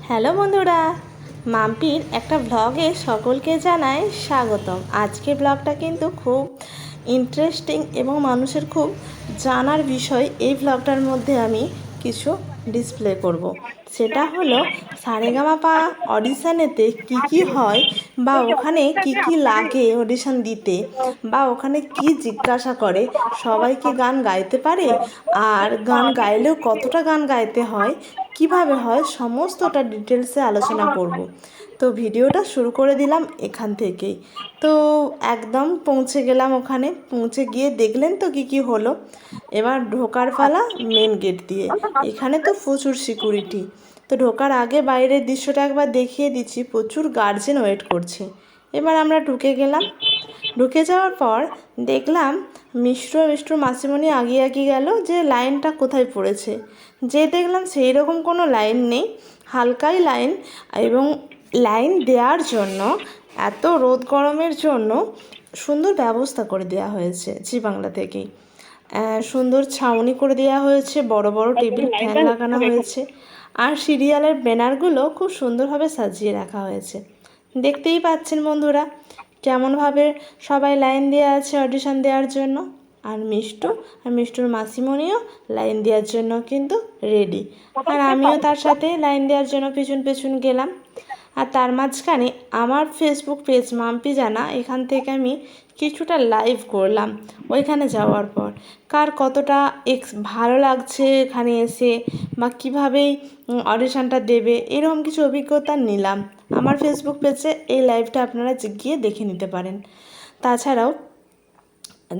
Hello বন্ধুরা, মাম্পির একটা ব্লগে সকলকে জানাই স্বাগতম। আজকে ব্লগটা কিন্তু খুব ইন্টারেস্টিং এবং মানুষের খুব জানার বিষয়। এই ব্লগটার মধ্যে আমি কিছু ডিসপ্লে করব। সেটা হলো সারেগামাপা অডিশানেতে কি কি হয়, বা ওখানে কি কি লাগে অডিশন দিতে, বা ওখানে কি জিজ্ঞাসা করে, সবাই কি গান গাইতে পারে, আর গান গাইলেও কতটা গান গাইতে হয়, কিভাবে হয়, সমস্তটা ডিটেলসে আলোচনা করব। তো ভিডিওটা শুরু করে দিলাম এখান থেকেই। তো একদম পৌঁছে গেলাম, ওখানে পৌঁছে গিয়ে দেখলেন তো কি কি হলো। এবার ঢোকার পালা মেন গেট দিয়ে। এখানে তো প্রচুর সিকিউরিটি। তো ঢোকার আগে বাইরের দৃশ্যটা একবার দেখিয়ে দিচ্ছি। প্রচুর গার্জেন ওয়েট করছে। এবার আমরা ঢুকে গেলাম। ঢুকে যাওয়ার পর দেখলাম মিষ্টুর মাসিমণি আগিয়ে গেল যে লাইনটা কোথায় পড়েছে। যে দেখলাম সেই রকম কোনো লাইন নেই, হালকাই লাইন। এবং লাইন দেওয়ার জন্য, এত রোদ গরমের জন্য সুন্দর ব্যবস্থা করে দেওয়া হয়েছে জি বাংলা থেকেই। সুন্দর ছাউনি করে দেওয়া হয়েছে, বড় বড় টেবিল ফ্যান লাগানো হয়েছে, আর সিরিয়ালের ব্যানারগুলো খুব সুন্দরভাবে সাজিয়ে রাখা হয়েছে। দেখতেই পাচ্ছেন বন্ধুরা কেমনভাবে সবাই লাইন দিয়ে আছে অডিশন দেওয়ার জন্য। আর মিষ্টুর মাসিমণিও লাইন দেওয়ার জন্য কিন্তু রেডি। আর আমিও তার সাথে লাইন দেওয়ার জন্য পেছন গেলাম। আর তার মাঝখানে আমার ফেসবুক পেজ মাম্পি জানা, এখান থেকে আমি কিছুটা লাইভ করলাম ওইখানে যাওয়ার পর। কার কতটা ভালো লাগছে এখানে এসে, বা কীভাবেই অডিশনটা দেবে, এরকম কিছু অভিজ্ঞতা নিলাম। আমার ফেসবুক পেজে এই লাইভটা আপনারা গিয়ে দেখে নিতে পারেন। তাছাড়াও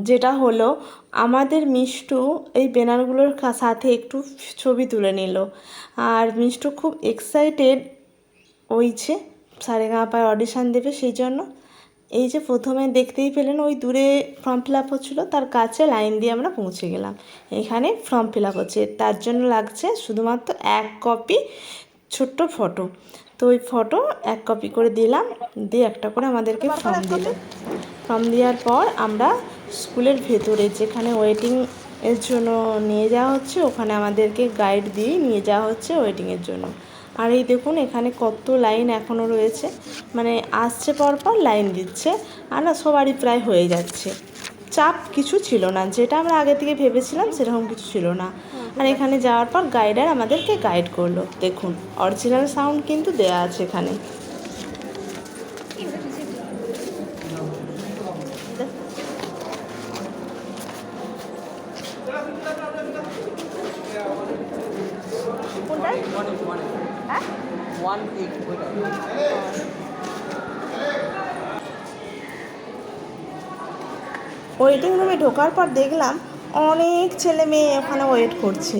যেটা হলো, আমাদের মিষ্টু এই ব্যানারগুলোর সাথে একটু ছবি তুলে নিল। আর মিষ্টু খুব এক্সাইটেড হয়েছে সারেগামাপায় অডিশান দেবে, সেই জন্য এই যে প্রথমে দেখতেই পেলেন ওই দূরে ফর্ম ফিল আপ হচ্ছিলো, তার কাছে লাইন দিয়ে আমরা পৌঁছে গেলাম। এখানে ফর্ম ফিল আপ হচ্ছে, তার জন্য লাগছে শুধুমাত্র এক কপি ছোট্ট ফটো। তো ওই ফটো এক কপি করে দিলাম, দিয়ে একটা করে আমাদেরকে ফর্ম দিল। ফর্ম দেওয়ার পর আমরা স্কুলের ভেতরে যেখানে ওয়েটিং এর জন্য নিয়ে যাওয়া হচ্ছে, ওখানে আমাদেরকে গাইড দিয়েই নিয়ে যাওয়া হচ্ছে ওয়েটিংয়ের জন্য। আর এই দেখুন এখানে কত লাইন এখনও রয়েছে, মানে আসছে পরপর লাইন দিচ্ছে। আর না, সবারই প্রায় হয়ে যাচ্ছে। চাপ কিছু ছিল না, যেটা আমরা আগে থেকে ভেবেছিলাম সেরকম কিছু ছিল না। আর এখানে যাওয়ার পর গাইডার আমাদেরকে গাইড করলো। দেখুন অরিজিনাল সাউন্ড কিন্তু দেয়া আছে এখানে। ওয়েটিং রুমে ঢোকার পর দেখলাম অনেক ছেলে মেয়ে ওখানে ওয়েট করছে।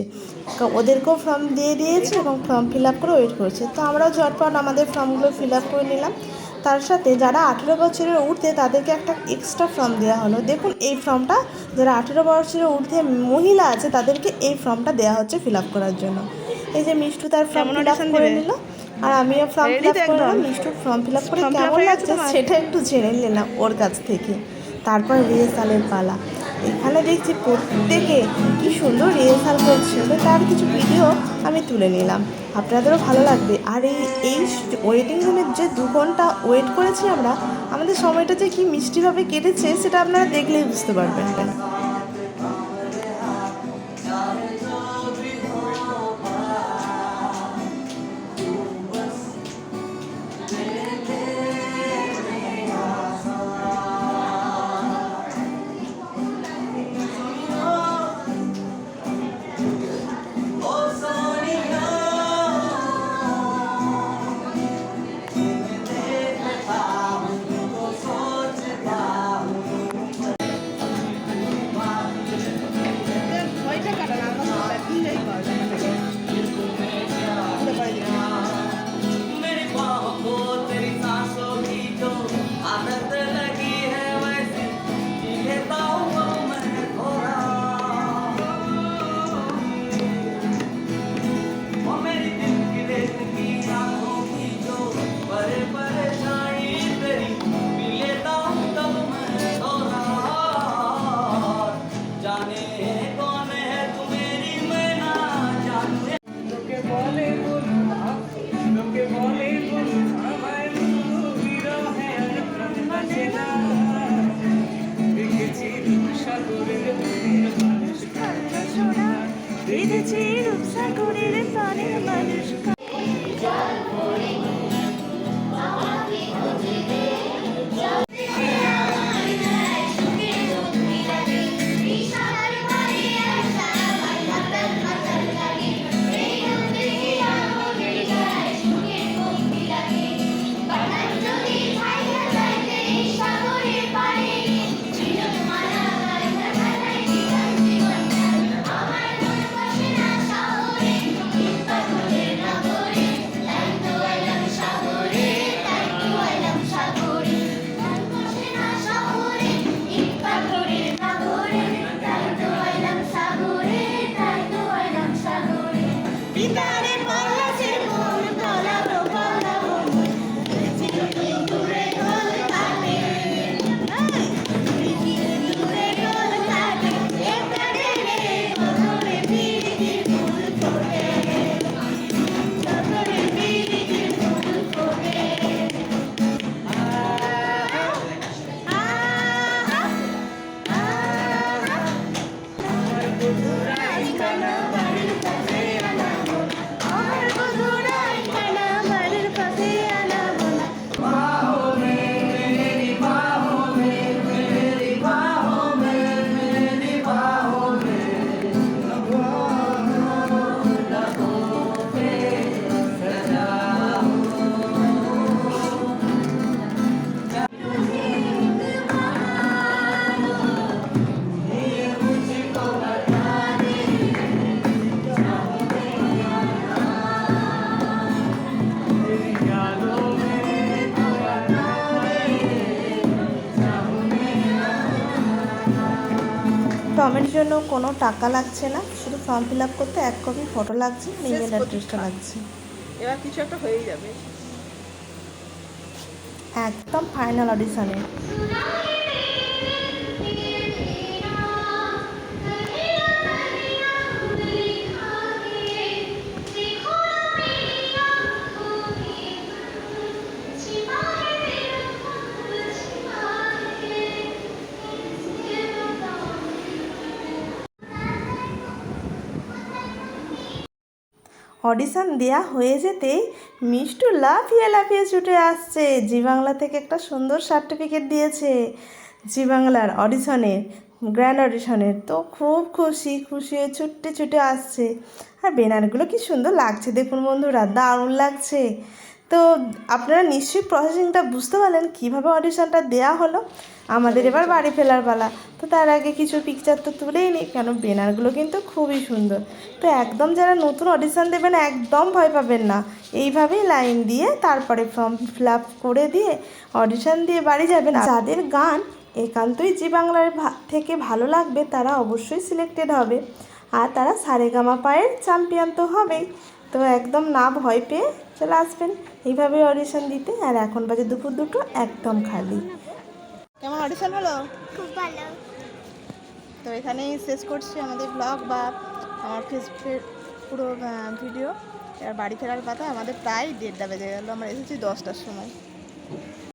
ওদেরকেও ফর্ম দিয়ে দিয়েছে এবং ফর্ম ফিল আপ করে ওয়েট করছে। তো আমরাও ঝটপট আমাদের ফর্মগুলো ফিল আপ করে নিলাম। তার সাথে যারা 18 বছরের ঊর্ধ্বে তাদেরকে একটা এক্সট্রা ফর্ম দেওয়া হলো। দেখুন এই ফর্মটা, যারা 18 বছরের ঊর্ধ্বে মহিলা আছে তাদেরকে এই ফর্মটা দেওয়া হচ্ছে ফিল আপ করার জন্য। এই যে মিষ্টু তার ফর্ম ফিল আপ করে নিল, আর আমিও ফর্ম ফিল আপ করে নিলাম। মিষ্টুর ফর্ম ফিল আপ করে কেমন লাগছে সেটা একটু জেনে নিলাম ওর কাছ থেকে। তারপর রিহার্সালের পালা। এখানে দেখছি প্রত্যেকে কি সুন্দর রিহার্সাল করছে, তো তার কিছু ভিডিও আমি তুলে নিলাম, আপনাদেরও ভালো লাগবে। আর এই ওয়েটিং রুমের যে 2 ঘন্টা ওয়েট করেছি আমরা, আমাদের সময়টা যে কি মিষ্টিভাবে কেটেছে সেটা আপনারা দেখলেই বুঝতে পারবেন। জন্য কোনো টাকা লাগছে না, শুধু ফর্ম ফিল আপ করতে 1 কপি ফটো লাগছে, ইমেল অ্যাড্রেসটা লাগছে। এবার কিছু একটা হয়েই যাবে। একদম ফাইনাল অডিশনে। অডিশন দেয়া হয়ে যেতেই মিষ্টু লাফিয়ে লাফিয়ে ছুটে আসছে। জি বাংলা থেকে একটা সুন্দর সার্টিফিকেট দিয়েছে জি বাংলার অডিশনের, গ্র্যান্ড অডিশনের। তো খুব খুশি হয়ে ছুটে ছুটে আসছে। আর ব্যানারগুলো কি সুন্দর লাগছে দেখুন বন্ধুরা, দারুণ লাগছে। তো আপনারা নিশ্চয়ই প্রসেসিংটা বুঝতে পারলেন কীভাবে অডিশনটা দেয়া হলো। আমাদের এবার বাড়ি ফেরার পালা। তো তার আগে কিছু পিকচার তো তুলেই নিই, কেন ব্যানারগুলো কিন্তু খুবই সুন্দর। তো একদম যারা নতুন অডিশন দেবেন একদম ভয় পাবেন না, এইভাবেই লাইন দিয়ে তারপরে ফর্ম ফিল আপ করে দিয়ে অডিশন দিয়ে বাড়ি যাবেন। যাদের গান একান্তই জি বাংলার থেকে ভালো লাগবে তারা অবশ্যই সিলেক্টেড হবে, আর তারা সারেগামাপায়ের চ্যাম্পিয়ন তো হবেই। তো একদম না ভয় পেয়ে চলে আসবেন এইভাবেই অডিশন দিতে। আর এখন বাজে দুপুর 2টো, একদম খালি। কেমন অডিশন হলো? খুব ভালো। তো এখানেই শেষ করছি আমাদের ব্লগ বা আমার ফেসবুকের পুরো ভিডিও। এবার বাড়ি ফেরার কথা, আমাদের প্রায় 1:30 বেজে গেলো, আমরা এসেছি 10টার সময়।